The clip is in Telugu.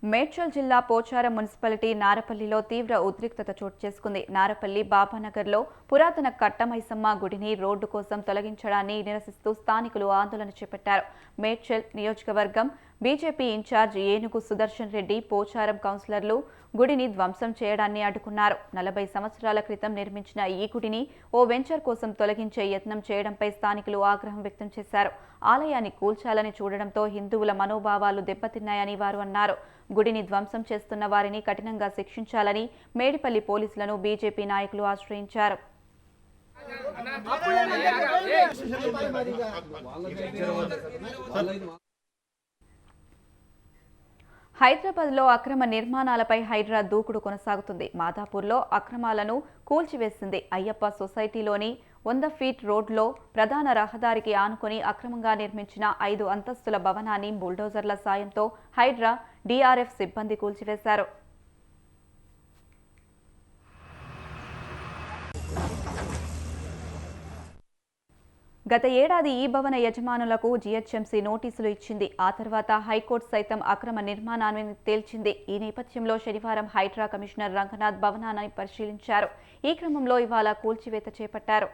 మేడ్చల్ జిల్లా పోచారం మున్సిపాలిటీ నారపల్లిలో తీవ్ర ఉద్రిక్తత చోటు చేసుకుంది. నారపల్లి బాబానగర్లో పురాతన కట్టమైసమ్మ గుడిని రోడ్డు కోసం తొలగించడాన్ని నిరసిస్తూ స్థానికులు ఆందోళన చేపట్టారు. మేడ్చల్ నియోజకవర్గం బీజేపీ ఇన్ఛార్జ్ ఏనుగు సుదర్శన్ రెడ్డి, పోచారం కౌన్సిలర్లు గుడిని ధ్వంసం చేయడాన్ని అడ్డుకున్నారు. 40 సంవత్సరాల క్రితం నిర్మించిన ఈ గుడిని ఓ వెంచర్ కోసం తొలగించే యత్నం చేయడంపై స్థానికులు ఆగ్రహం వ్యక్తం చేశారు. ఆలయాన్ని కూల్చాలని చూడడంతో హిందువుల మనోభావాలు దెబ్బతిన్నాయని వారు అన్నారు. గుడిని ధ్వంసం చేస్తున్న వారిని కఠినంగా శిక్షించాలని మేడిపల్లి పోలీసులను బీజేపీ నాయకులు ఆశ్రయించారు. హైదరాబాద్లో అక్రమ నిర్మాణాలపై హైడ్రా దూకుడు కొనసాగుతుంది. మాదాపూర్లో అక్రమాలను కూల్చివేసింది. అయ్యప్ప సొసైటీలోని 100 ఫీట్ రోడ్లో ప్రధాన రహదారికి ఆనుకొని అక్రమంగా నిర్మించిన 5 అంతస్తుల భవనాన్ని బుల్డోజర్ల సాయంతో హైడ్రా, డీఆర్ఎఫ్ సిబ్బంది కూల్చివేశారు. గత ఏడాది ఈ భవన యజమానులకు జీహెచ్ఎంసీ నోటీసులు ఇచ్చింది. ఆ తర్వాత హైకోర్టు సైతం అక్రమ నిర్మాణాన్ని తేల్చింది. ఈ నేపథ్యంలో శనివారం హైడ్రా కమిషనర్ రంగనాథ్ భవనాన్ని పరిశీలించారు. ఈ క్రమంలో ఇవాళ కూల్చివేత చేపట్టారు.